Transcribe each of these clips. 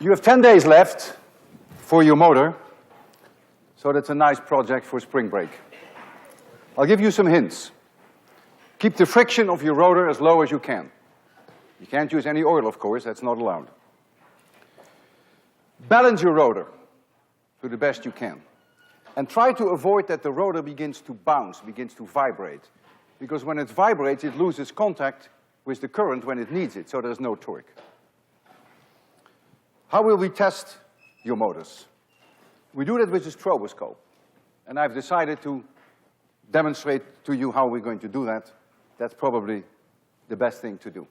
You have 10 days left for your motor, so that's a nice project for spring break. I'll give you some hints. Keep the friction of your rotor as low as you can. You can't use any oil, of course, that's not allowed. Balance your rotor to the best you can. And try to avoid that the rotor begins to bounce, begins to vibrate. Because when it vibrates, it loses contact with the current when it needs it, so there's no torque. How will we test your motors? We do that with a stroboscope. And I've decided to demonstrate to you how we're going to do that. That's probably the best thing to do.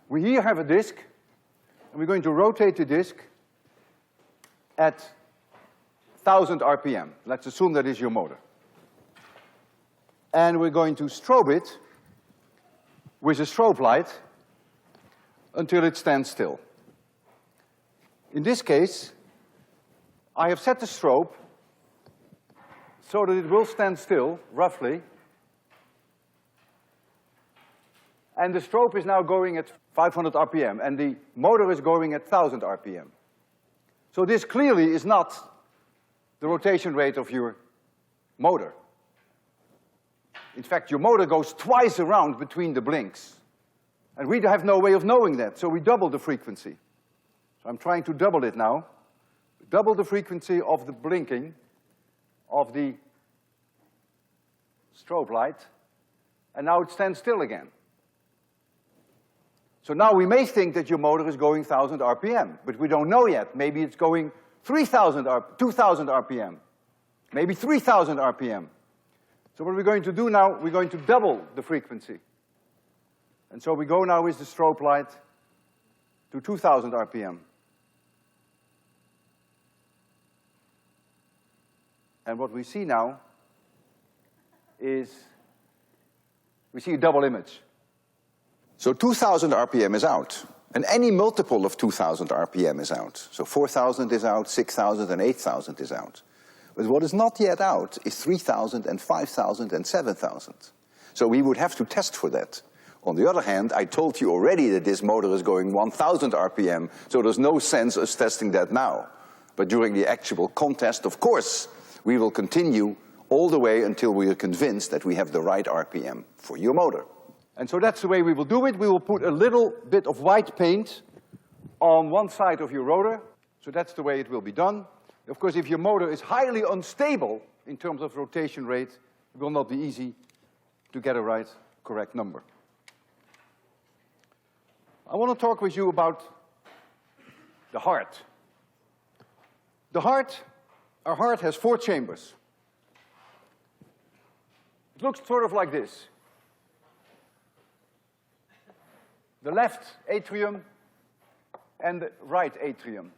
We here have a disc, and we're going to rotate the disc at 1,000 RPM. Let's assume that is your motor. And we're going to strobe it with a strobe light until it stands still. In this case, I have set the strobe so that it will stand still, roughly. And the strobe is now going at 500 RPM, and the motor is going at 1,000 RPM. So this clearly is not the rotation rate of your motor. In fact, your motor goes twice around between the blinks. And we have no way of knowing that, so we double the frequency. So I'm trying to double it now. Double the frequency of the blinking of the strobe light, and now it stands still again. So now we may think that your motor is going 1,000 RPM, but we don't know yet. Maybe it's going 2,000 RPM, maybe 3,000 RPM. So what we're going to do now, we're going to double the frequency. And so we go now with the strobe light to 2,000 RPM. And what we see now is we see a double image. So 2,000 RPM is out, and any multiple of 2,000 RPM is out. So 4,000 is out, 6,000 and 8,000 is out. But what is not yet out is 3,000 and 5,000 and 7,000. So we would have to test for that. On the other hand, I told you already that this motor is going 1,000 RPM, so there's no sense us testing that now. But during the actual contest, of course, we will continue all the way until we are convinced that we have the right RPM for your motor. And so that's the way we will do it. We will put a little bit of white paint on one side of your rotor. So that's the way it will be done. Of course, if your motor is highly unstable in terms of rotation rate, it will not be easy to get a correct number. I want to talk with you about the heart. Our heart has 4 chambers. It looks sort of like this. The left atrium and the right atrium.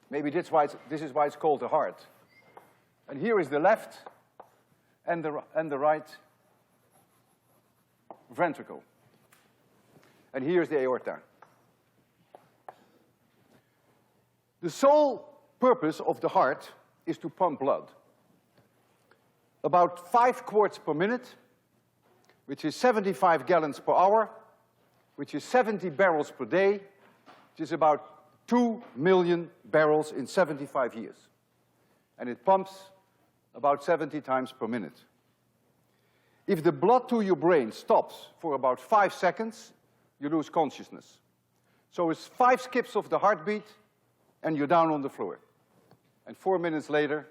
Maybe this is why it's called the heart. And here is the left and the right ventricle. And here's the aorta. The sole purpose of the heart is to pump blood. About 5 quarts per minute, which is 75 gallons per hour, which is 70 barrels per day, which is about 2 million barrels in 75 years. And it pumps about 70 times per minute. If the blood to your brain stops for about 5 seconds, you lose consciousness. So it's 5 skips of the heartbeat, and you're down on the floor. And 4 minutes later,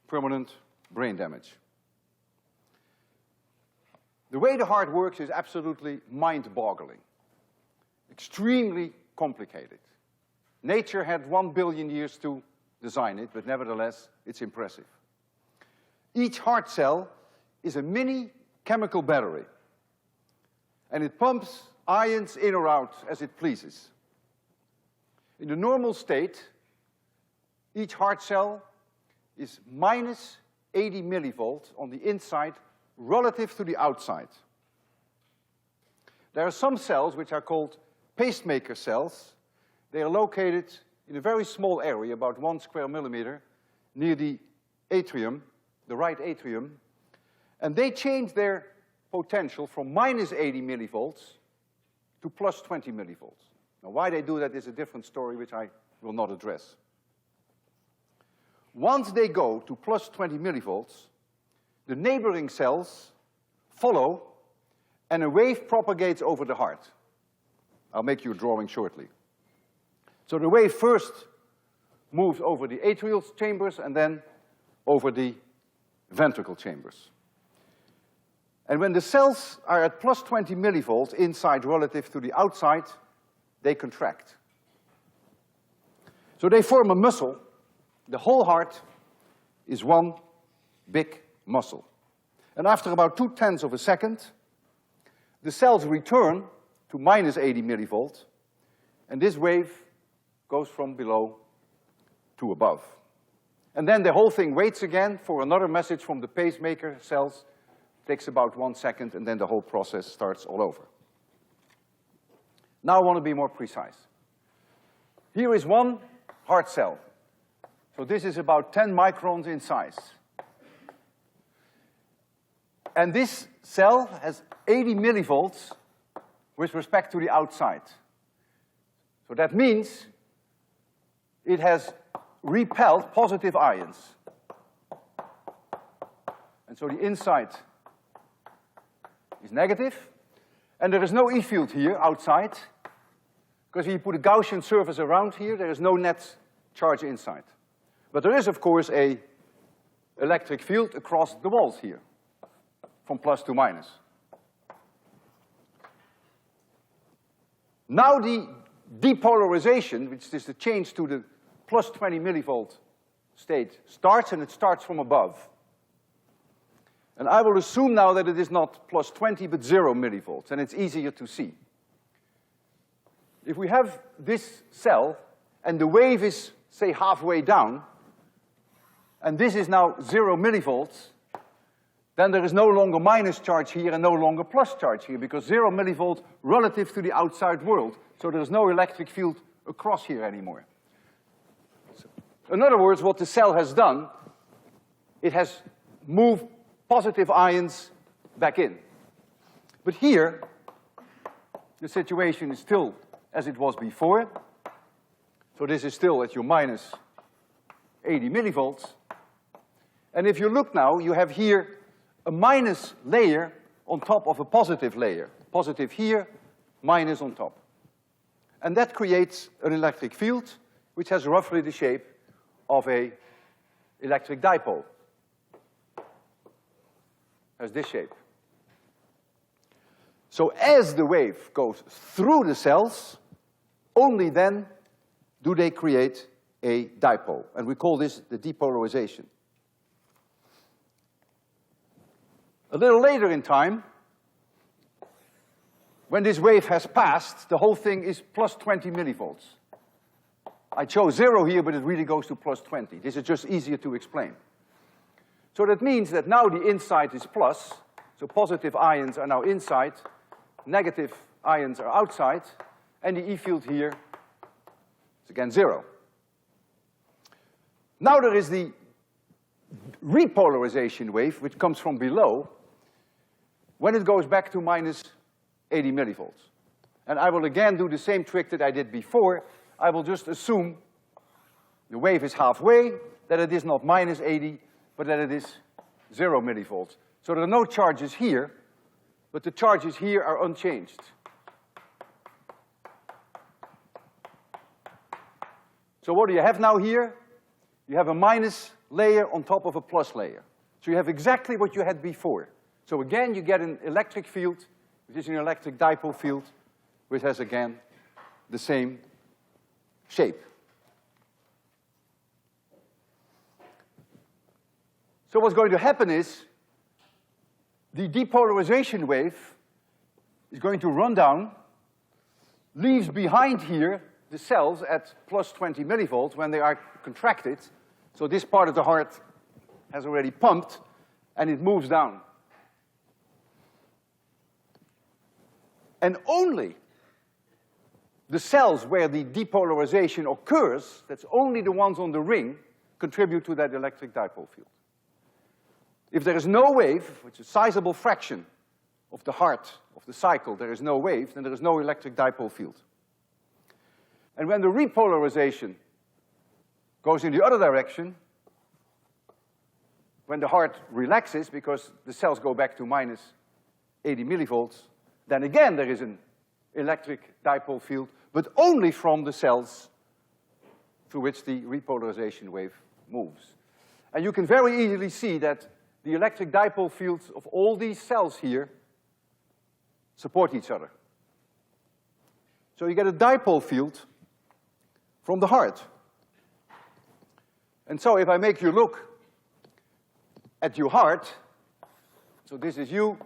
permanent brain damage. The way the heart works is absolutely mind-boggling. Extremely complicated. Nature had 1 billion years to design it, but nevertheless, it's impressive. Each heart cell is a mini chemical battery, and it pumps ions in or out as it pleases. In the normal state, each heart cell is minus 80 millivolts on the inside relative to the outside. There are some cells which are called pacemaker cells. They are located in a very small area, about 1 square millimeter, near the atrium, the right atrium, and they change their potential from minus 80 millivolts to plus 20 millivolts. Now, why they do that is a different story, which I will not address. Once they go to plus 20 millivolts, the neighboring cells follow, and a wave propagates over the heart. I'll make you a drawing shortly. So the wave first moves over the atrial chambers and then over the ventricle chambers. And when the cells are at plus 20 millivolts inside relative to the outside, they contract. So they form a muscle. The whole heart is one big muscle. And after about 0.2 of a second, the cells return to minus 80 millivolts, and this wave goes from below to above. And then the whole thing waits again for another message from the pacemaker cells. Takes about 1 second, and then the whole process starts all over. Now I want to be more precise. Here is one heart cell. So this is about 10 microns in size. And this cell has 80 millivolts with respect to the outside. So that means it has repelled positive ions. And so the inside is negative, and there is no E field here outside, because if you put a Gaussian surface around here, there is no net charge inside. But there is, of course, a electric field across the walls here, from plus to minus. Now the depolarization, which is the change to the plus 20 millivolt state, starts, and it starts from above. And I will assume now that it is not plus 20, but 0 millivolts, and it's easier to see. If we have this cell, and the wave is, say, halfway down, and this is now 0 millivolts, then there is no longer minus charge here and no longer plus charge here, because 0 millivolt relative to the outside world, so there is no electric field across here anymore. So, in other words, what the cell has done, it has moved positive ions back in. But here, the situation is still as it was before. So this is still at your minus 80 millivolts. And if you look now, you have here a minus layer on top of a positive layer. Positive here, minus on top. And that creates an electric field which has roughly the shape of an electric dipole. Has this shape. So as the wave goes through the cells, only then do they create a dipole. And we call this the depolarization. A little later in time, when this wave has passed, the whole thing is plus 20 millivolts. I chose 0 here, but it really goes to plus 20. This is just easier to explain. So that means that now the inside is plus, so positive ions are now inside, negative ions are outside, and the E field here is again 0. Now there is the repolarization wave, which comes from below, when it goes back to minus 80 millivolts. And I will again do the same trick that I did before. I will just assume the wave is halfway, that it is not minus 80, but that it is 0 millivolts. So there are no charges here, but the charges here are unchanged. So what do you have now here? You have a minus layer on top of a plus layer. So you have exactly what you had before. So again, you get an electric field, which is an electric dipole field, which has again the same shape. So what's going to happen is the depolarization wave is going to run down, leaves behind here the cells at plus 20 millivolts when they are contracted. So this part of the heart has already pumped, and it moves down. And only the cells where the depolarization occurs, that's only the ones on the ring, contribute to that electric dipole field. If there is no wave, which is a sizable fraction of the heart of the cycle, there is no wave, then there is no electric dipole field. And when the repolarization goes in the other direction, when the heart relaxes because the cells go back to minus 80 millivolts, then again there is an electric dipole field, but only from the cells through which the repolarization wave moves. And you can very easily see that the electric dipole fields of all these cells here support each other. So you get a dipole field from the heart. And so if I make you look at your heart, so this is you,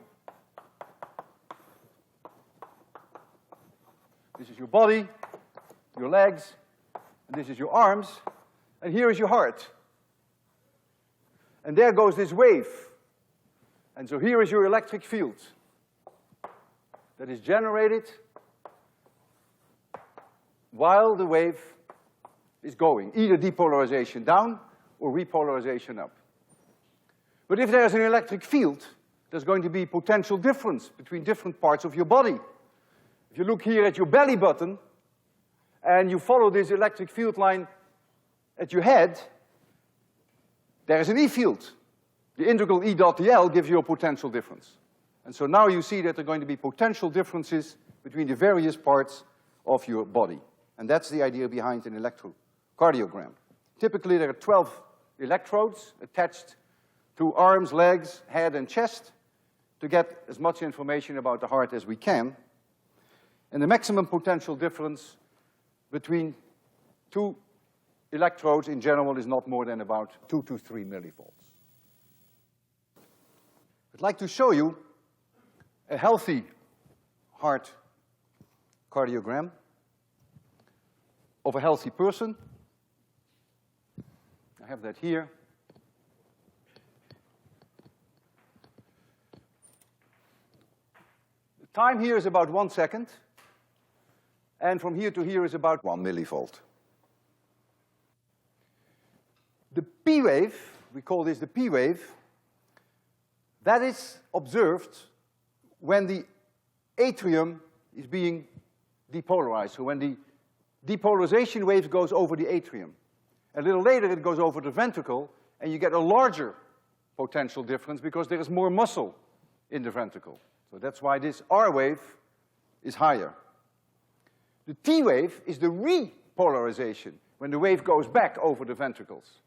this is your body, your legs, and this is your arms, and here is your heart. And there goes this wave. And so here is your electric field that is generated while the wave is going, either depolarization down or repolarization up. But if there's an electric field, there's going to be potential difference between different parts of your body. If you look here at your belly button, and you follow this electric field line at your head, there is an E field. The integral E dot dl gives you a potential difference. And so now you see that there are going to be potential differences between the various parts of your body. And that's the idea behind an electrocardiogram. Typically there are 12 electrodes attached to arms, legs, head, and chest to get as much information about the heart as we can. And the maximum potential difference between two electrodes in general is not more than about 2 to 3 millivolts. I'd like to show you a healthy heart cardiogram of a healthy person. I have that here. The time here is about 1 second, and from here to here is about 1 millivolt. The P wave, we call this the P wave, that is observed when the atrium is being depolarized, so when the depolarization wave goes over the atrium. A little later it goes over the ventricle, and you get a larger potential difference because there is more muscle in the ventricle. So that's why this R wave is higher. The T wave is the repolarization, when the wave goes back over the ventricles.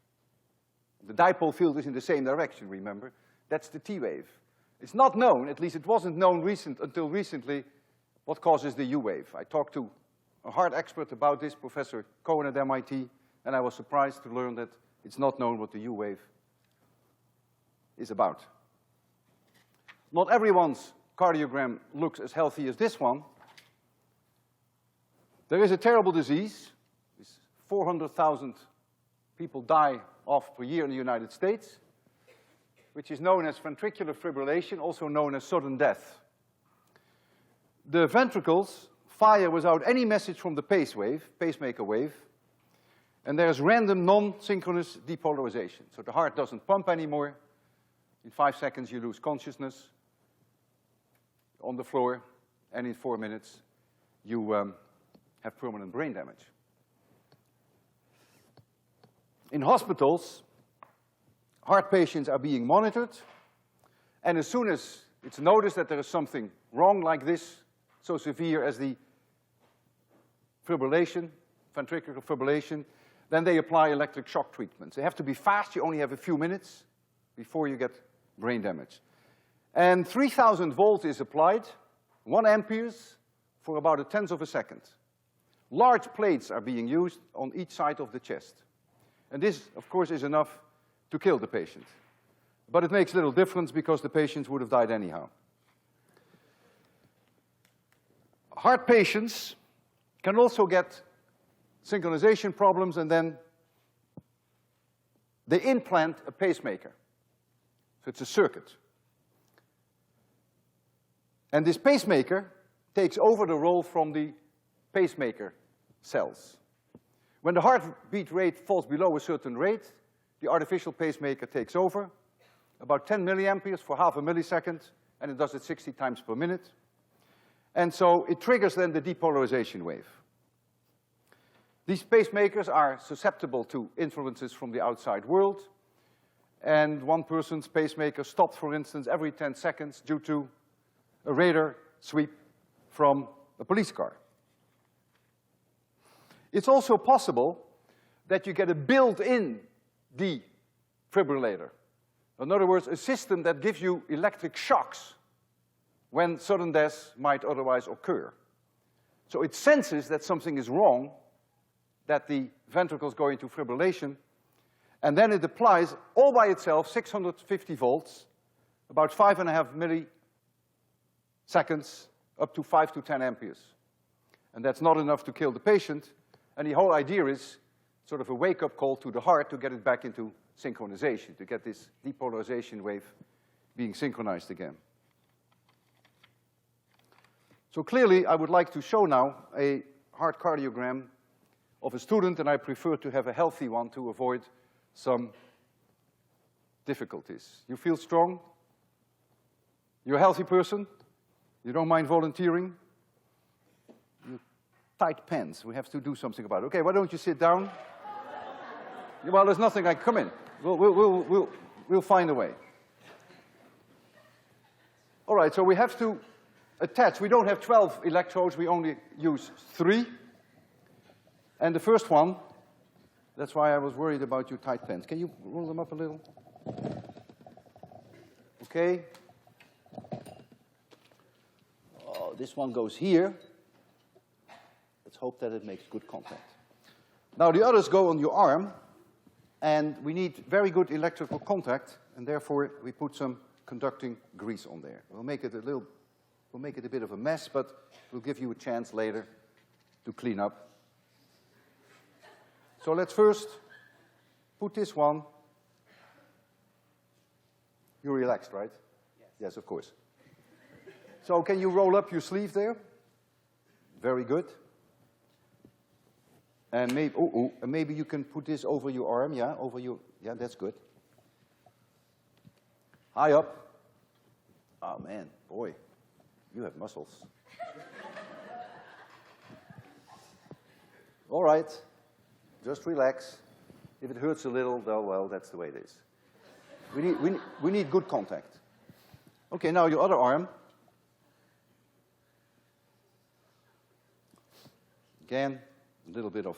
The dipole field is in the same direction, remember? That's the T wave. It's not known, at least it wasn't known until recently, what causes the U wave. I talked to a heart expert about this, Professor Cohen at MIT, and I was surprised to learn that it's not known what the U wave is about. Not everyone's cardiogram looks as healthy as this one. There is a terrible disease. 400,000 people die of per year in the United States, which is known as ventricular fibrillation, also known as sudden death. The ventricles fire without any message from the pacemaker wave, and there's random non-synchronous depolarization. So the heart doesn't pump anymore. In 5 seconds you lose consciousness on the floor, and in 4 minutes you have permanent brain damage. In hospitals, heart patients are being monitored, and as soon as it's noticed that there is something wrong like this, so severe as the fibrillation, ventricular fibrillation, then they apply electric shock treatments. They have to be fast, you only have a few minutes before you get brain damage. And 3,000 volts is applied, 1 amperes, for about 1/10 of a second. Large plates are being used on each side of the chest. And this, of course, is enough to kill the patient. But it makes little difference because the patients would have died anyhow. Heart patients can also get synchronization problems, and then they implant a pacemaker. So it's a circuit. And this pacemaker takes over the role from the pacemaker cells. When the heartbeat rate falls below a certain rate, the artificial pacemaker takes over, about 10 milliamperes for half a millisecond, and it does it 60 times per minute. And so it triggers then the depolarization wave. These pacemakers are susceptible to influences from the outside world, and one person's pacemaker stopped, for instance, every 10 seconds due to a radar sweep from a police car. It's also possible that you get a built-in defibrillator. In other words, a system that gives you electric shocks when sudden death might otherwise occur. So it senses that something is wrong, that the ventricles go into fibrillation, and then it applies all by itself 650 volts, about 5.5 milliseconds, up to 5 to 10 amperes. And that's not enough to kill the patient, and the whole idea is sort of a wake-up call to the heart to get it back into synchronization, to get this depolarization wave being synchronized again. So clearly, I would like to show now a heart cardiogram of a student, and I prefer to have a healthy one to avoid some difficulties. You feel strong? You're a healthy person? You don't mind volunteering? You tight pants. We have to do something about it. Okay, why don't you sit down? Well, there's nothing. Come in. We'll find a way. All right, so we have to attach. We don't have 12 electrodes. We only use 3. And the first one, that's why I was worried about your tight pants. Can you roll them up a little? Okay. Oh, this one goes here. Let's hope that it makes good contact. Now the others go on your arm, and we need very good electrical contact, and therefore we put some conducting grease on there. We'll make it a bit of a mess, but we'll give you a chance later to clean up. So let's first put this one. You're relaxed, right? Yes. Yes, of course. So can you roll up your sleeve there? Very good. And maybe you can put this over your arm, yeah, yeah, that's good. High up. Oh man, boy, you have muscles. All right. Just relax. If it hurts a little, well, that's the way it is. We need good contact. Okay, now your other arm. Again, a little bit of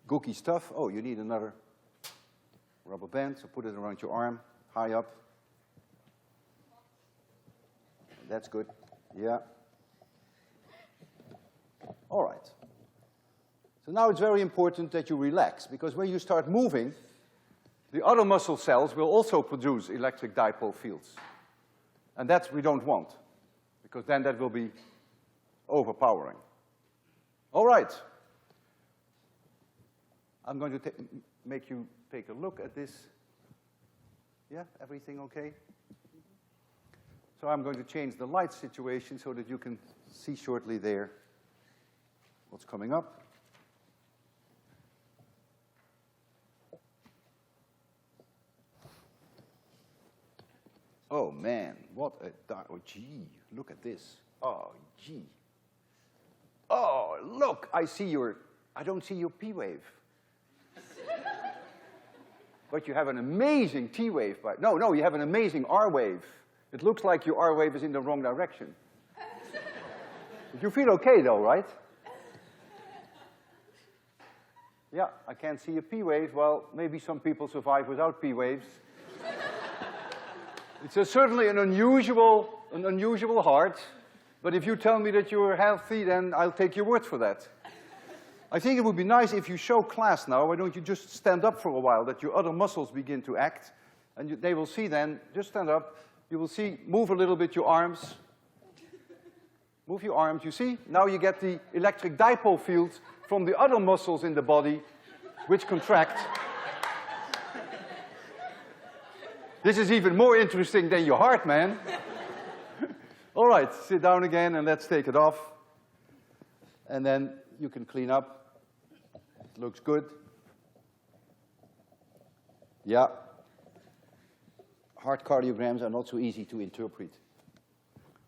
gooky stuff. Oh, you need another rubber band, so put it around your arm, high up. That's good. Yeah. All right. So now it's very important that you relax, because when you start moving, the other muscle cells will also produce electric dipole fields. And that we don't want, because then that will be overpowering. All right. I'm going to make you take a look at this. Yeah, everything okay? So I'm going to change the light situation so that you can see shortly there what's coming up. Oh man, what a, oh gee, look at this. Oh gee. Oh, look, I don't see your P wave. But you have an amazing T wave. No, you have an amazing R wave. It looks like your R wave is in the wrong direction. But you feel okay though, right? Yeah, I can't see a P wave. Well, maybe some people survive without P waves. It's certainly an unusual heart, but if you tell me that you're healthy, then I'll take your word for that. I think it would be nice if you show class now, why don't you just stand up for a while, that your other muscles begin to act, and they will see then, just stand up, you will see, move a little bit your arms. Move your arms, you see? Now you get the electric dipole fields from the other muscles in the body, which contract. This is even more interesting than your heart, man. All right, sit down again and let's take it off. And then you can clean up. It looks good. Yeah. Heart cardiograms are not so easy to interpret.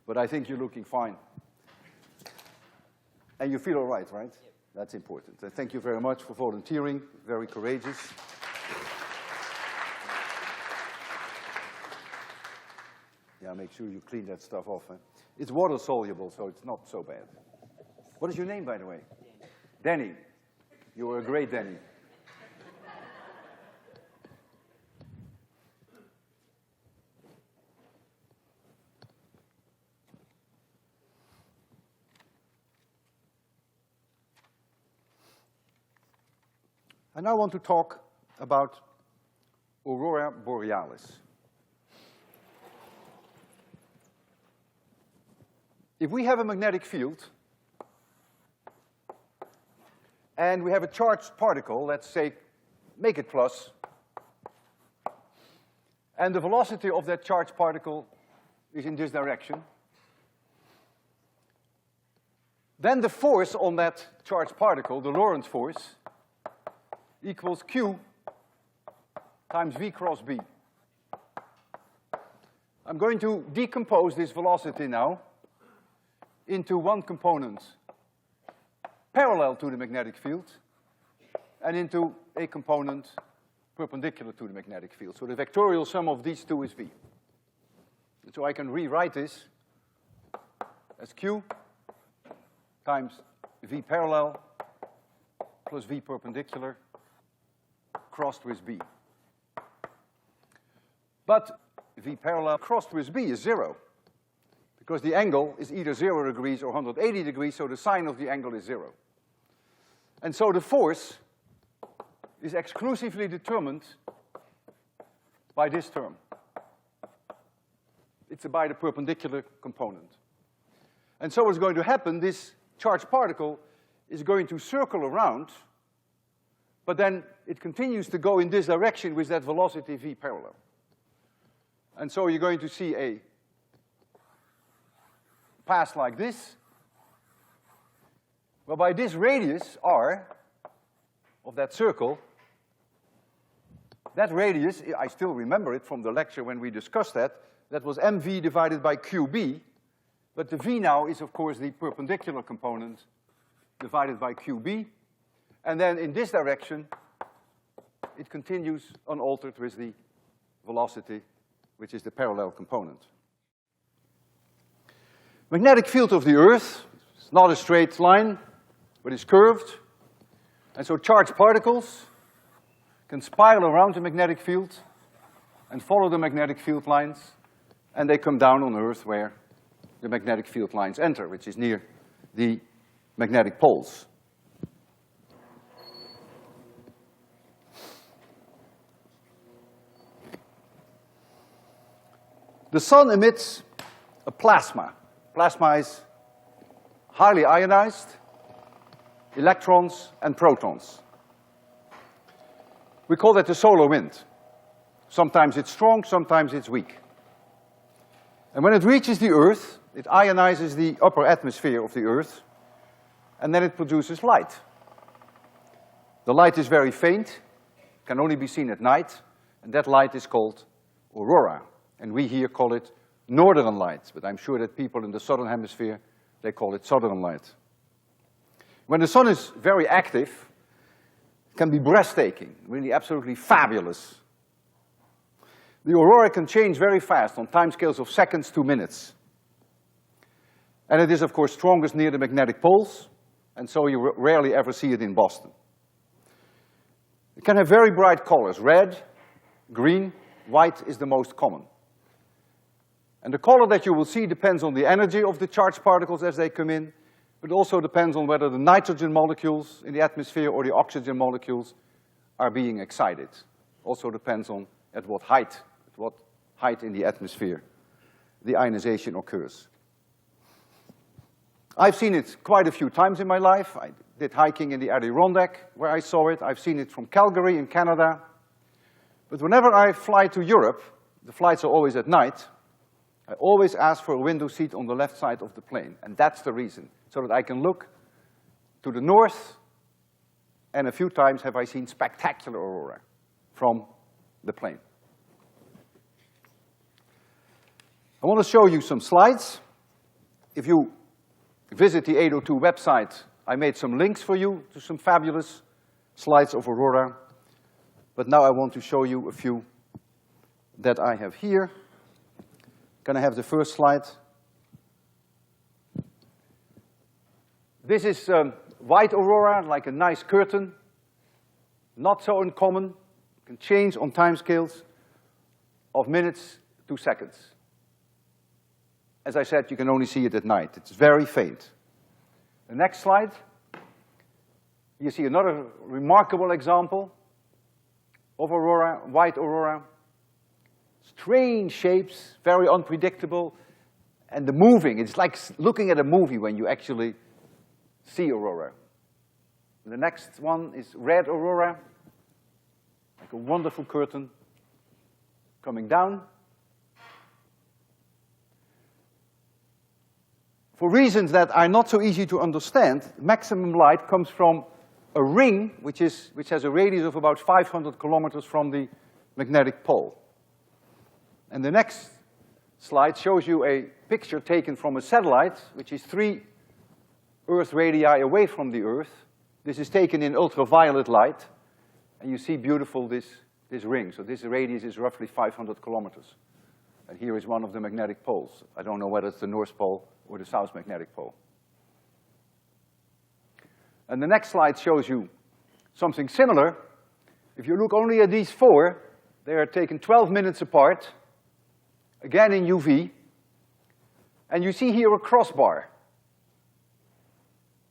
But I think you're looking fine. And you feel all right, right? That's important. Thank you very much for volunteering. Very courageous. Yeah, make sure you clean that stuff off. It's water soluble, so it's not so bad. What is your name, by the way? Danny. You were a great Danny. I now want to talk about Aurora Borealis. If we have a magnetic field, and we have a charged particle, let's say, make it plus, and the velocity of that charged particle is in this direction, then the force on that charged particle, the Lorentz force, equals Q times V cross B. I'm going to decompose this velocity now into one component parallel to the magnetic field and into a component perpendicular to the magnetic field. So the vectorial sum of these two is V. And so I can rewrite this as Q times V parallel plus V perpendicular crossed with B. But V parallel crossed with B is 0, because the angle is either 0 degrees or 180 degrees, so the sine of the angle is 0. And so the force is exclusively determined by this term. It's by the perpendicular component. And so what's going to happen, this charged particle is going to circle around, but then it continues to go in this direction with that velocity V parallel. And so you're going to see a pass like this, whereby this radius, r, of that circle, that radius, I still remember it from the lecture when we discussed that was mv divided by qb, but the v now is, of course, the perpendicular component divided by qb, and then in this direction, it continues unaltered with the velocity, which is the parallel component. Magnetic field of the Earth is not a straight line, but it's curved. And so charged particles can spiral around the magnetic field and follow the magnetic field lines, and they come down on Earth where the magnetic field lines enter, which is near the magnetic poles. The sun emits a plasma. Plasma is highly ionized, electrons and protons. We call that the solar wind. Sometimes it's strong, sometimes it's weak. And when it reaches the Earth, it ionizes the upper atmosphere of the Earth, and then it produces light. The light is very faint, can only be seen at night, and that light is called aurora. And we here call it northern light, but I'm sure that people in the southern hemisphere, they call it southern light. When the sun is very active, it can be breathtaking, really absolutely fabulous. The aurora can change very fast on timescales of seconds to minutes. And it is, of course, strongest near the magnetic poles, and so you rarely ever see it in Boston. It can have very bright colors. Red, green, white is the most common. And the color that you will see depends on the energy of the charged particles as they come in, but also depends on whether the nitrogen molecules in the atmosphere or the oxygen molecules are being excited. Also depends on at what height in the atmosphere the ionization occurs. I've seen it quite a few times in my life. I did hiking in the Adirondack where I saw it. I've seen it from Calgary in Canada. But whenever I fly to Europe, the flights are always at night, I always ask for a window seat on the left side of the plane, and that's the reason, so that I can look to the north, and a few times have I seen spectacular aurora from the plane. I want to show you some slides. If you visit the 802 website, I made some links for you to some fabulous slides of aurora, but now I want to show you a few that I have here. Can I have the first slide? This is white aurora, like a nice curtain. Not so uncommon, can change on timescales of minutes to seconds. As I said, you can only see it at night. It's very faint. The next slide, you see another remarkable example of aurora, white aurora. Strange shapes, very unpredictable, and the moving, it's like looking at a movie when you actually see aurora. The next one is red aurora, like a wonderful curtain coming down. For reasons that are not so easy to understand, maximum light comes from a ring which has a radius of about 500 kilometers from the magnetic pole. And the next slide shows you a picture taken from a satellite, which is 3 Earth radii away from the Earth. This is taken in ultraviolet light, and you see beautiful this ring. So this radius is roughly 500 kilometers. And here is one of the magnetic poles. I don't know whether it's the North Pole or the South Magnetic Pole. And the next slide shows you something similar. If you look only at these 4, they are taken 12 minutes apart, again in UV, and you see here a crossbar.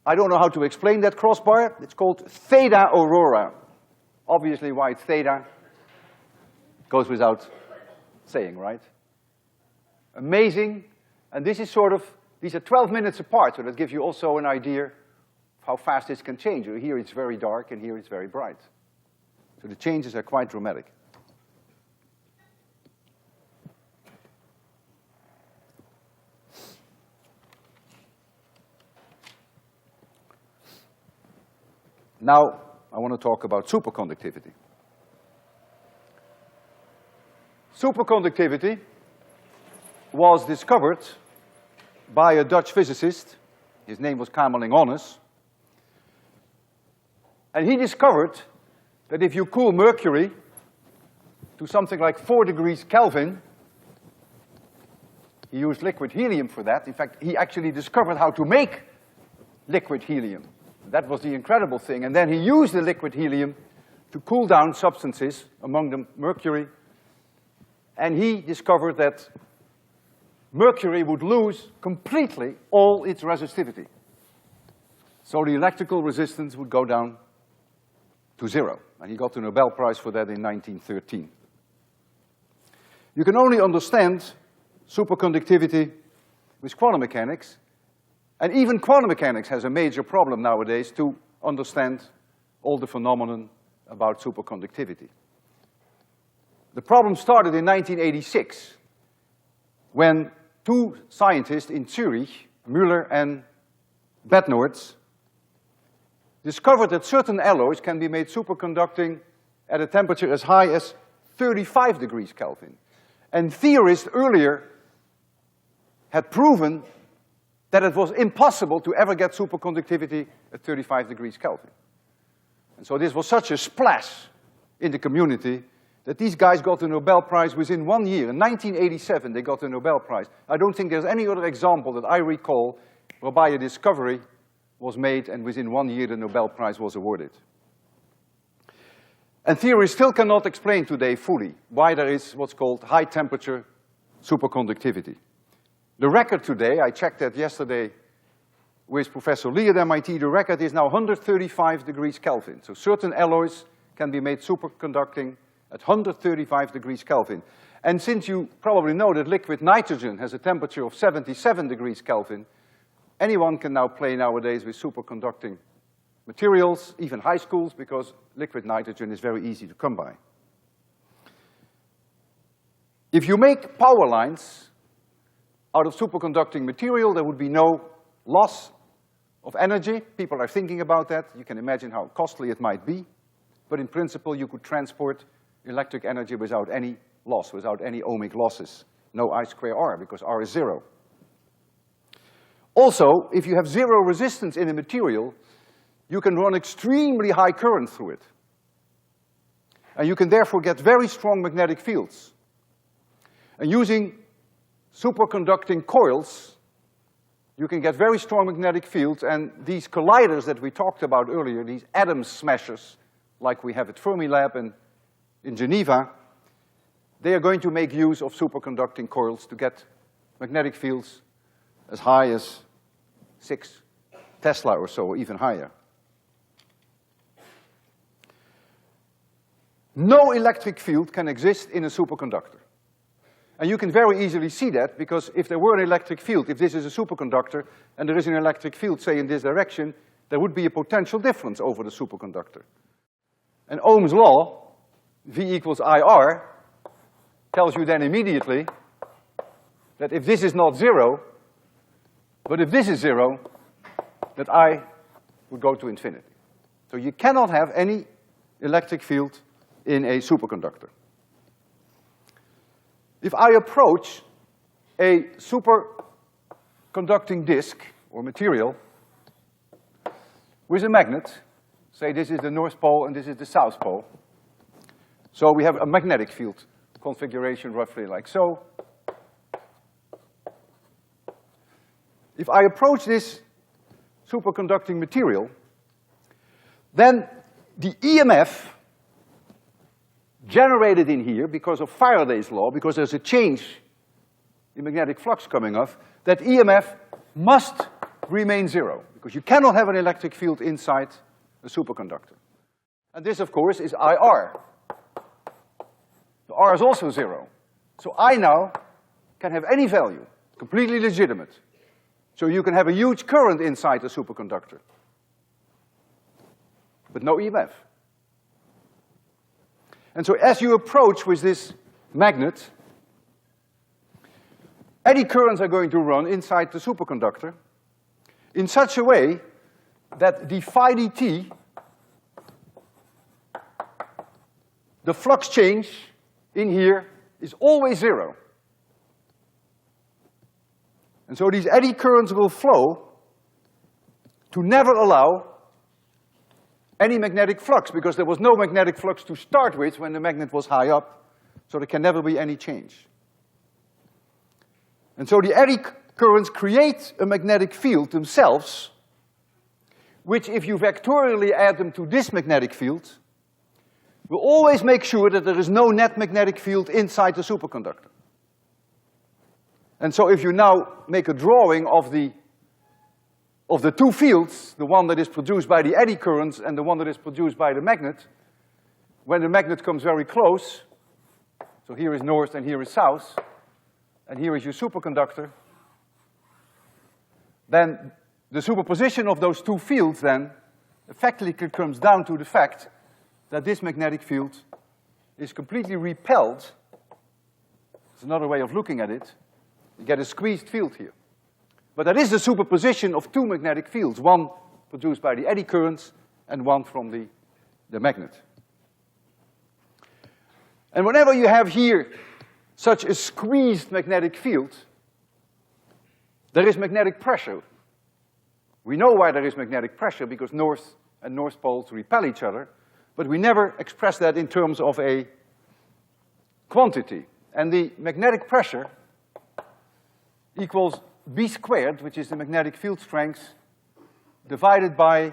I don't know how to explain that crossbar. It's called theta aurora. Obviously, why it's theta goes without saying, right? Amazing, and this is these are 12 minutes apart, so that gives you also an idea of how fast this can change. Here it's very dark, and here it's very bright. So the changes are quite dramatic. Now, I want to talk about superconductivity. Superconductivity was discovered by a Dutch physicist. His name was Kamerlingh Onnes. And he discovered that if you cool mercury to something like 4 degrees Kelvin, he used liquid helium for that. In fact, he actually discovered how to make liquid helium. That was the incredible thing. And then he used the liquid helium to cool down substances, among them mercury. And he discovered that mercury would lose completely all its resistivity. So the electrical resistance would go down to 0. And he got the Nobel Prize for that in 1913. You can only understand superconductivity with quantum mechanics. And even quantum mechanics has a major problem nowadays to understand all the phenomenon about superconductivity. The problem started in 1986, when 2 scientists in Zurich, Müller and Bednorz, discovered that certain alloys can be made superconducting at a temperature as high as 35 degrees Kelvin. And theorists earlier had proven that it was impossible to ever get superconductivity at 35 degrees Kelvin. And so this was such a splash in the community that these guys got the Nobel Prize within 1 year. In 1987, they got the Nobel Prize. I don't think there's any other example that I recall whereby a discovery was made and within 1 year the Nobel Prize was awarded. And theory still cannot explain today fully why there is what's called high temperature superconductivity. The record today, I checked that yesterday with Professor Lee at MIT, the record is now 135 degrees Kelvin. So certain alloys can be made superconducting at 135 degrees Kelvin. And since you probably know that liquid nitrogen has a temperature of 77 degrees Kelvin, anyone can now play nowadays with superconducting materials, even high schools, because liquid nitrogen is very easy to come by. If you make power lines out of superconducting material, there would be no loss of energy. People are thinking about that. You can imagine how costly it might be. But in principle, you could transport electric energy without any loss, without any ohmic losses. No I square R, because R is 0. Also, if you have 0 resistance in a material, you can run extremely high current through it. And you can therefore get very strong magnetic fields. And using superconducting coils, you can get very strong magnetic fields, and these colliders that we talked about earlier, these atom smashers, like we have at Fermilab and in Geneva, they are going to make use of superconducting coils to get magnetic fields as high as 6 Tesla or so, or even higher. No electric field can exist in a superconductor. And you can very easily see that, because if there were an electric field, if this is a superconductor, and there is an electric field, say in this direction, there would be a potential difference over the superconductor. And Ohm's law, V equals IR, tells you then immediately that if this is not zero, but if this is zero, that I would go to infinity. So you cannot have any electric field in a superconductor. If I approach a superconducting disk or material with a magnet, say this is the North Pole and this is the South Pole, so we have a magnetic field configuration roughly like so. If I approach this superconducting material, then the EMF generated in here because of Faraday's law, because there's a change in magnetic flux coming off, that EMF must remain zero, because you cannot have an electric field inside a superconductor. And this, of course, is IR. The R is also zero. So I now can have any value, completely legitimate. So you can have a huge current inside a superconductor, but no EMF. And so as you approach with this magnet, eddy currents are going to run inside the superconductor in such a way that the phi dt, the flux change in here, is always zero. And so these eddy currents will flow to never allow any magnetic flux, because there was no magnetic flux to start with when the magnet was high up, so there can never be any change. And so the eddy currents create a magnetic field themselves, which if you vectorially add them to this magnetic field, will always make sure that there is no net magnetic field inside the superconductor. And so if you now make a drawing of the two fields, the one that is produced by the eddy currents and the one that is produced by the magnet, when the magnet comes very close, so here is north and here is south, and here is your superconductor, then the superposition of those two fields then effectively comes down to the fact that this magnetic field is completely repelled. It's another way of looking at it. You get a squeezed field here. But that is the superposition of two magnetic fields, one produced by the eddy currents and one from the magnet. And whenever you have here such a squeezed magnetic field, there is magnetic pressure. We know why there is magnetic pressure, because north and north poles repel each other, but we never express that in terms of a quantity. And the magnetic pressure equals B squared, which is the magnetic field strength, divided by,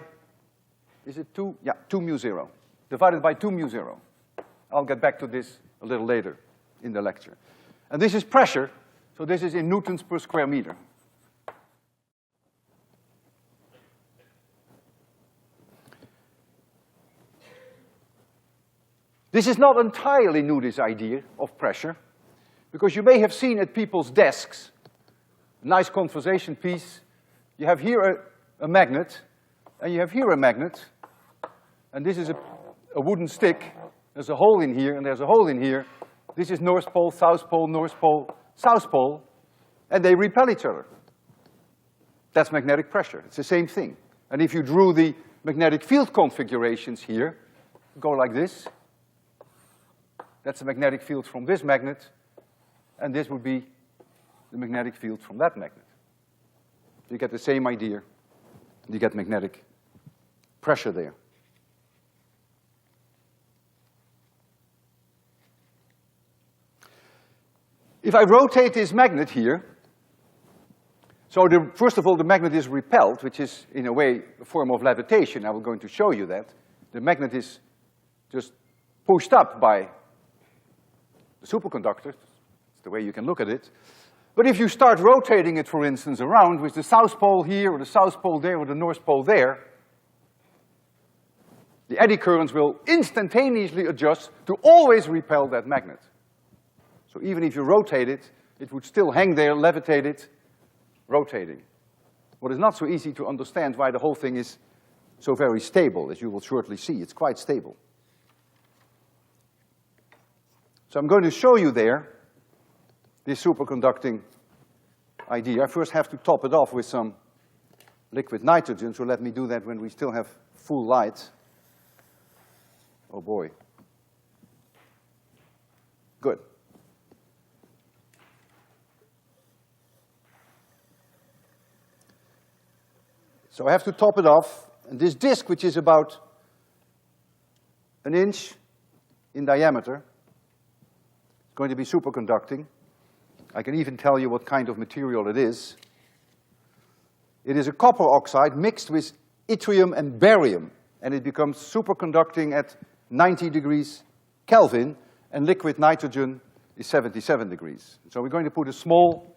is it 2? Yeah, 2 mu 0. Divided by 2 mu 0. I'll get back to this a little later in the lecture. And this is pressure, so this is in newtons per square meter. This is not entirely new, this idea of pressure, because you may have seen at people's desks, nice conversation piece, you have here a magnet, and you have here a magnet, and this is a wooden stick, there's a hole in here, and there's a hole in here, this is North Pole, South Pole, North Pole, South Pole, and they repel each other. That's magnetic pressure, it's the same thing. And if you drew the magnetic field configurations here, go like this, that's the magnetic field from this magnet, and this would be the magnetic field from that magnet. You get the same idea, you get magnetic pressure there. If I rotate this magnet here, so first of all, the magnet is repelled, which is, in a way, a form of levitation. I was going to show you that. The magnet is just pushed up by the superconductor. That's the way you can look at it. But if you start rotating it, for instance, around with the south pole here, or the south pole there, or the north pole there, the eddy currents will instantaneously adjust to always repel that magnet. So even if you rotate it, it would still hang there, levitate it, rotating. What is not so easy to understand why the whole thing is so very stable, as you will shortly see. It's quite stable. So I'm going to show you there this superconducting idea. I first have to top it off with some liquid nitrogen, so let me do that when we still have full light. Oh boy. Good. So I have to top it off, and this disc, which is about an inch in diameter, is going to be superconducting. I can even tell you what kind of material it is. It is a copper oxide mixed with yttrium and barium, and it becomes superconducting at 90 degrees Kelvin, and liquid nitrogen is 77 degrees. So we're going to put a small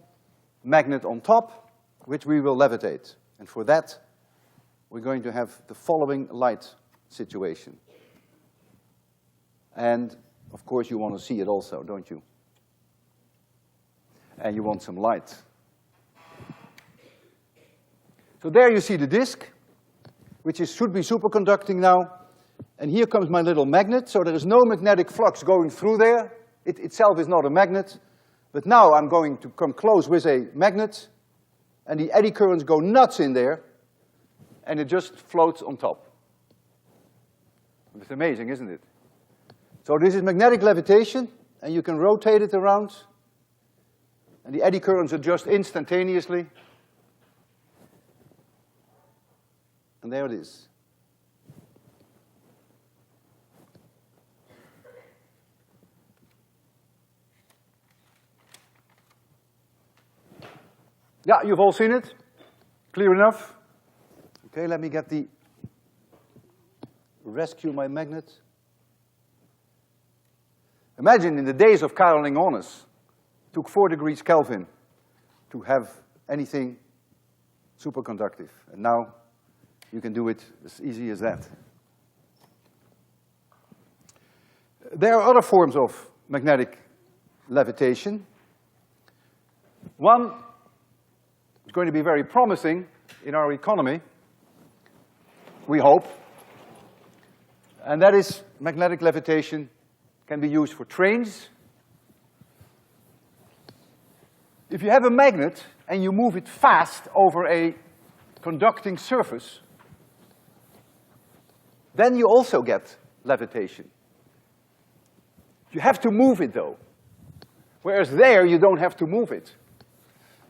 magnet on top, which we will levitate. And for that, we're going to have the following light situation. And, of course, you want to see it also, don't you? And you want some light. So there you see the disk, which should be superconducting now. And here comes my little magnet, so there is no magnetic flux going through there. It itself is not a magnet. But now I'm going to come close with a magnet, and the eddy currents go nuts in there, and it just floats on top. It's amazing, isn't it? So this is magnetic levitation, and you can rotate it around, and the eddy currents adjust instantaneously. And there it is. Yeah, you've all seen it. Clear enough? Okay, let me get rescue my magnet. Imagine in the days of Caroling Onnes, it took 4 degrees Kelvin to have anything superconductive. And now you can do it as easy as that. There are other forms of magnetic levitation. One is going to be very promising in our economy, we hope, and that is magnetic levitation can be used for trains. If you have a magnet and you move it fast over a conducting surface, then you also get levitation. You have to move it though, whereas there you don't have to move it.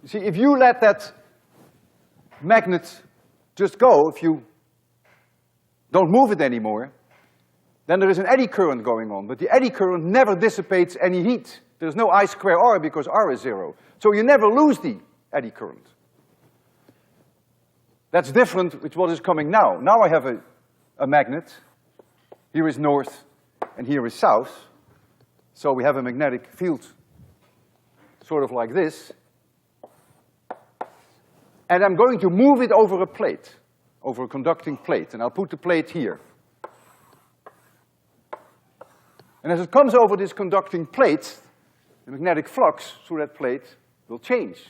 You see, if you let that magnet just go, if you don't move it anymore, then there is an eddy current going on, but the eddy current never dissipates any heat. There's no I square R because R is 0. So you never lose the eddy current. That's different with what is coming now. Now I have a magnet. Here is north and here is south. So we have a magnetic field sort of like this. And I'm going to move it over a plate, over a conducting plate, and I'll put the plate here. And as it comes over this conducting plate, the magnetic flux through that plate will change.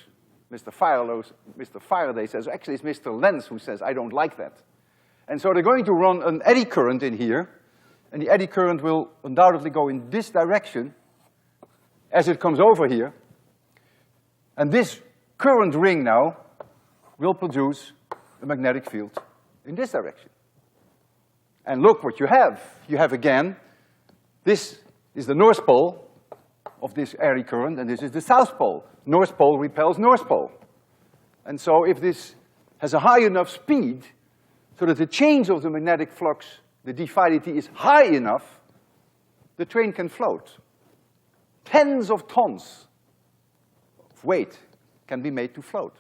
Mr. Faraday says, actually it's Mr. Lenz who says, I don't like that. And so they're going to run an eddy current in here, and the eddy current will undoubtedly go in this direction as it comes over here. And this current ring now will produce a magnetic field in this direction. And look what you have. You have again, this is the north pole of this eddy current, and this is the south pole. North pole repels north pole. And so if this has a high enough speed, so that the change of the magnetic flux, the d phi dt, is high enough, the train can float. Tens of tons of weight can be made to float.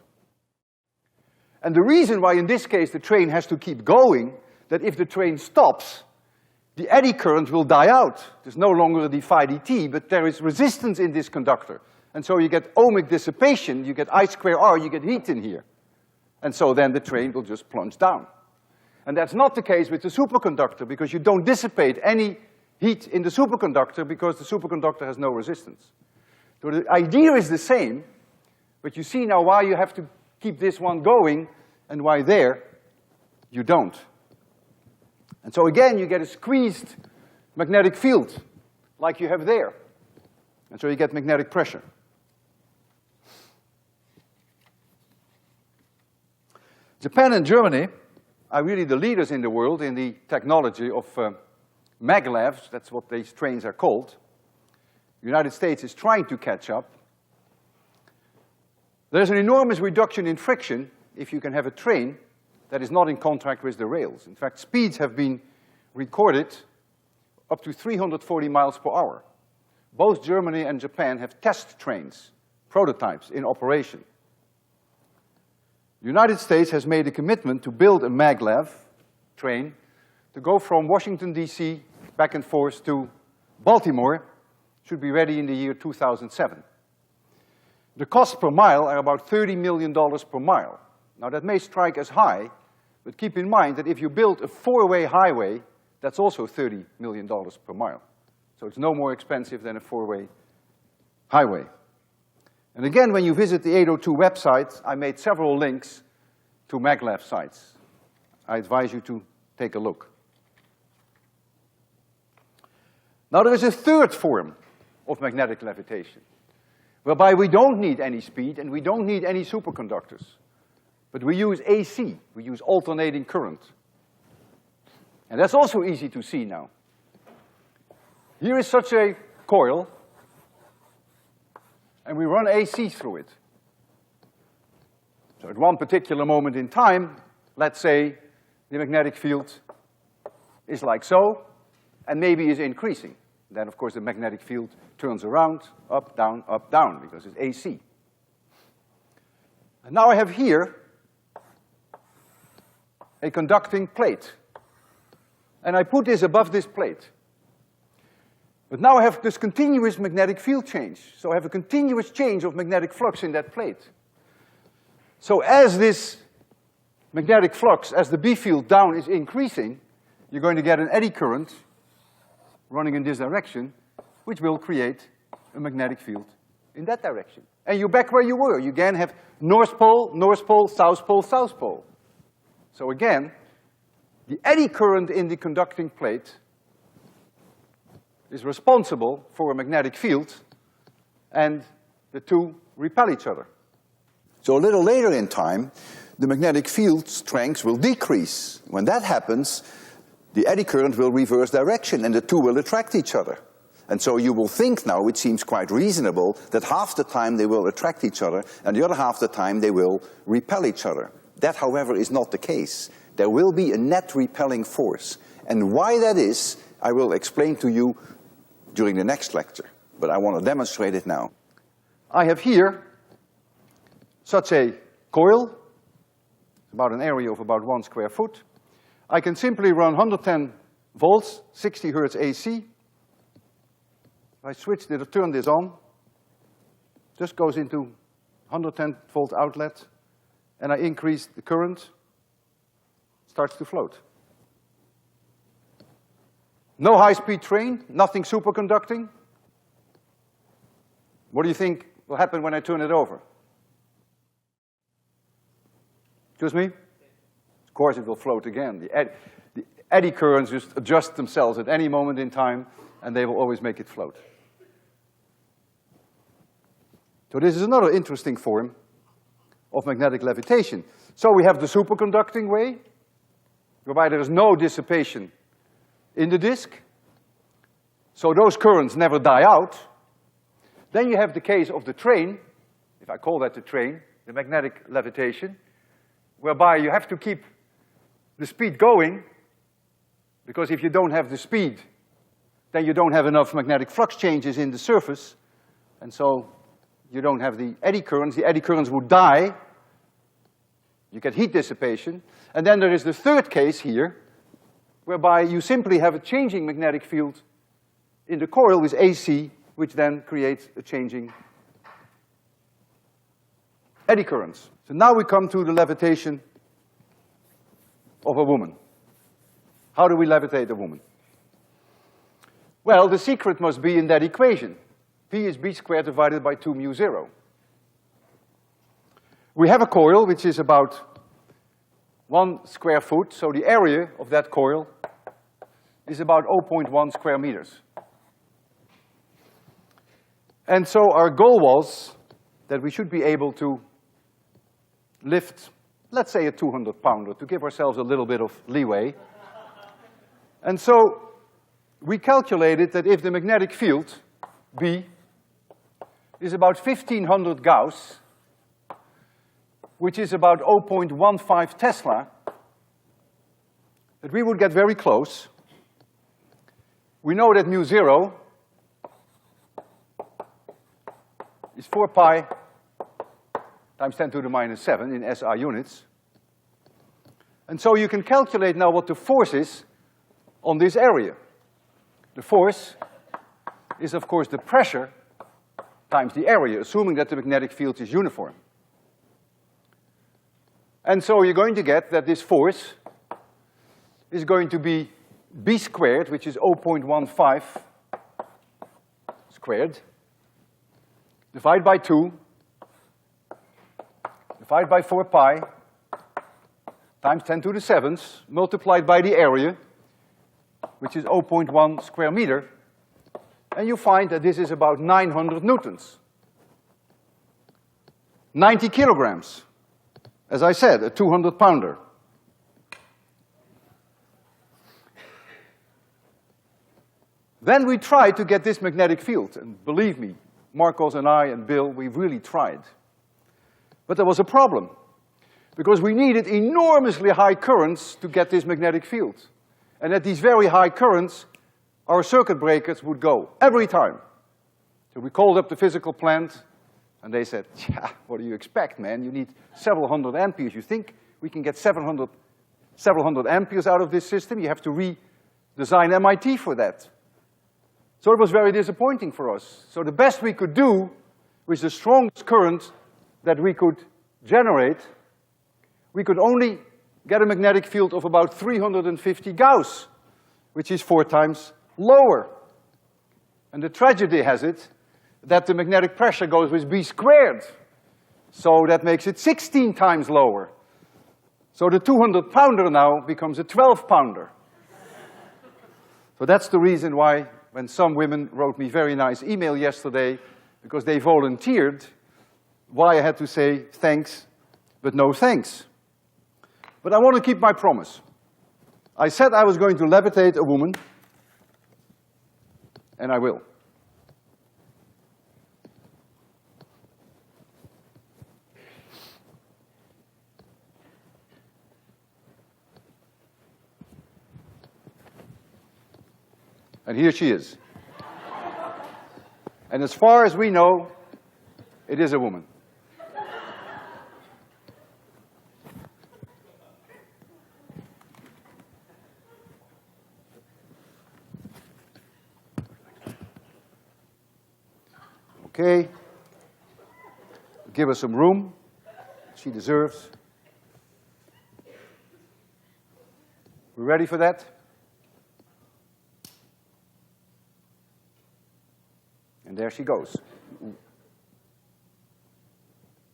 And the reason why in this case the train has to keep going, that if the train stops, the eddy current will die out. There's no longer a d phi dt, but there is resistance in this conductor. And so you get ohmic dissipation, you get I square R, you get heat in here. And so then the train will just plunge down. And that's not the case with the superconductor, because you don't dissipate any heat in the superconductor because the superconductor has no resistance. So the idea is the same, but you see now why you have to keep this one going and why there you don't. And so again, you get a squeezed magnetic field like you have there. And so you get magnetic pressure. Japan and Germany are really the leaders in the world in the technology of maglevs. That's what these trains are called. The United States is trying to catch up. There's an enormous reduction in friction if you can have a train that is not in contact with the rails. In fact, speeds have been recorded up to 340 miles per hour. Both Germany and Japan have test trains, prototypes, in operation. The United States has made a commitment to build a maglev train to go from Washington, D.C. back and forth to Baltimore. Should be ready in the year 2007. The costs per mile are about $30 million per mile. Now that may strike as high, but keep in mind that if you build a four-way highway, that's also $30 million per mile. So it's no more expensive than a four-way highway. And again, when you visit the 802 website, I made several links to maglev sites. I advise you to take a look. Now there is a third form of magnetic levitation, whereby we don't need any speed and we don't need any superconductors, but we use AC, we use alternating current. And that's also easy to see now. Here is such a coil, and we run AC through it. So at one particular moment in time, let's say the magnetic field is like so, and maybe is increasing. Then, of course, the magnetic field turns around, up, down, because it's AC. And now I have here a conducting plate. And I put this above this plate. But now I have this continuous magnetic field change. So I have a continuous change of magnetic flux in that plate. So as this magnetic flux, as the B field down is increasing, you're going to get an eddy current running in this direction, which will create a magnetic field in that direction. And you're back where you were. You again have North Pole, South Pole, South Pole. So again, the eddy current in the conducting plate is responsible for a magnetic field, and the two repel each other. So a little later in time, the magnetic field strength will decrease. When that happens, the eddy current will reverse direction and the two will attract each other. And so you will think now, it seems quite reasonable, that half the time they will attract each other and the other half the time they will repel each other. That, however, is not the case. There will be a net repelling force. And why that is, I will explain to you during the next lecture, but I want to demonstrate it now. I have here such a coil, about an area of about 1 square foot. I can simply run 110 volts, 60 hertz AC. If I turn this on, just goes into 110 volt outlet, and I increase the current, starts to float. No high-speed train, nothing superconducting. What do you think will happen when I turn it over? Excuse me? Of course it will float again. The eddy currents just adjust themselves at any moment in time, and they will always make it float. So this is another interesting form of magnetic levitation. So we have the superconducting way, whereby there is no dissipation in the disk. So those currents never die out. Then you have the case of the train, if I call that the train, the magnetic levitation, whereby you have to keep the speed going, because if you don't have the speed, then you don't have enough magnetic flux changes in the surface, and so you don't have the eddy currents. The eddy currents would die. You get heat dissipation. And then there is the third case here, whereby you simply have a changing magnetic field in the coil with AC, which then creates a changing eddy currents. So now we come to the levitation of a woman. How do we levitate a woman? Well, the secret must be in that equation. P is B squared divided by 2 mu 0. We have a coil which is about 1 square foot, so the area of that coil is about 0.1 square meters. And so our goal was that we should be able to lift, let's say, a 200-pounder, to give ourselves a little bit of leeway. And so we calculated that if the magnetic field, B, is about 1500 Gauss, which is about 0.15 Tesla, that we would get very close. We know that mu 0 is 4 pi times 10 to the minus 7 in SI units. And so you can calculate now what the force is on this area. The force is, of course, the pressure times the area, assuming that the magnetic field is uniform. And so you're going to get that this force is going to be B squared, which is 0.15 squared, divided by 2, divided by 4 pi, times 10 to the 7th, multiplied by the area, which is 0.1 square meter, and you find that this is about 900 newtons. 90 kilograms. As I said, a 200-pounder. Then we tried to get this magnetic field, and believe me, Marcos and I and Bill, we really tried. But there was a problem, because we needed enormously high currents to get this magnetic field. And at these very high currents, our circuit breakers would go every time. So we called up the physical plant, and they said, yeah, what do you expect, man? You need several hundred amperes. You think we can get several hundred amperes out of this system? You have to redesign MIT for that. So it was very disappointing for us. So the best we could do with the strongest current that we could generate, we could only get a magnetic field of about 350 Gauss, which is 4 times lower. And the tragedy has it that the magnetic pressure goes with B squared. So that makes it 16 times lower. So the 200-pounder now becomes a 12-pounder. So that's the reason why when some women wrote me very nice email yesterday, because they volunteered, why I had to say thanks, but no thanks. But I want to keep my promise. I said I was going to levitate a woman, and I will. And here she is. And as far as we know, it is a woman. Okay. Give her some room. She deserves. We ready for that? And there she goes.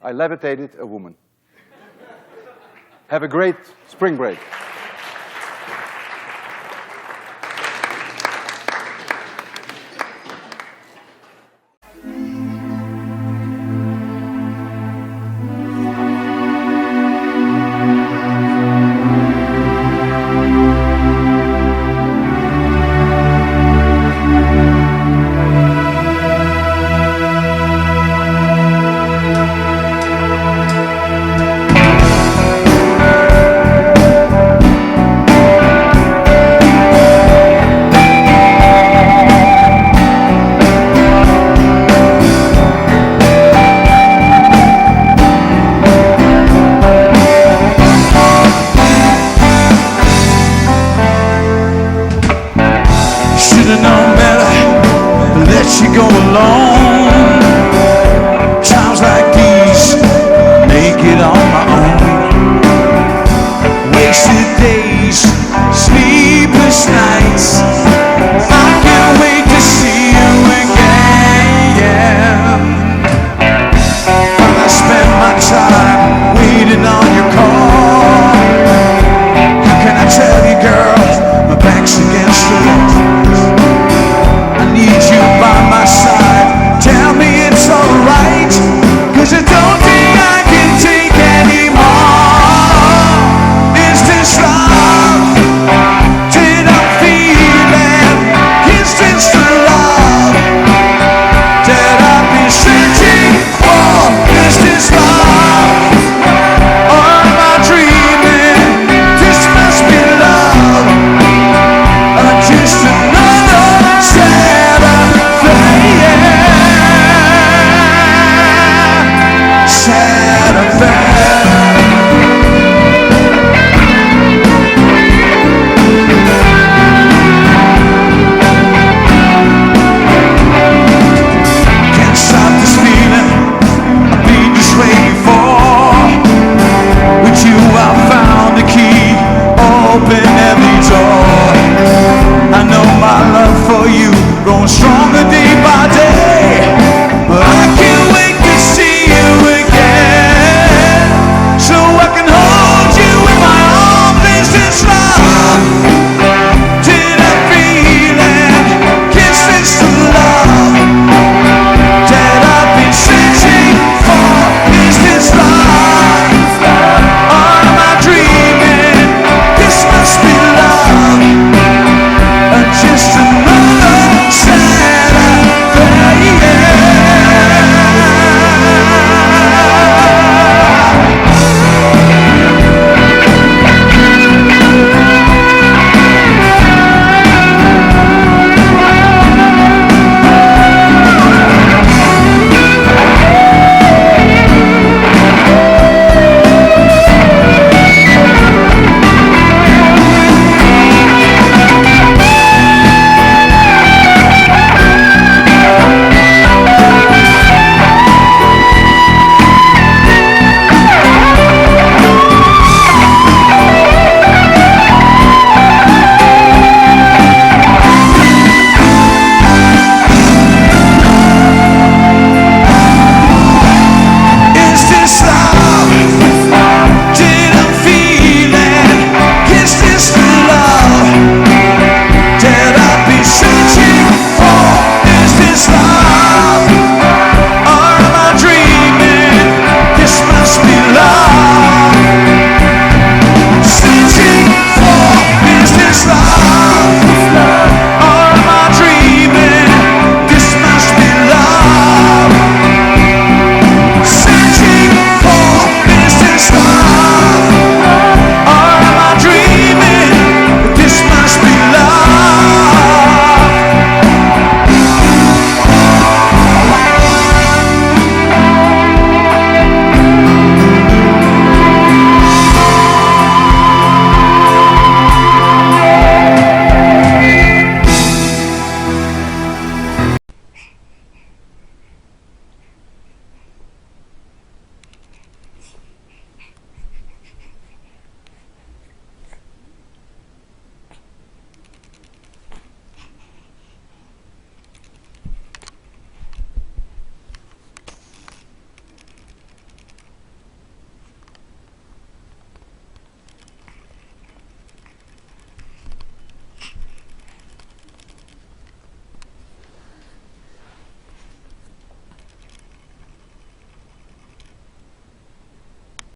I levitated a woman. Have a great spring break. go along.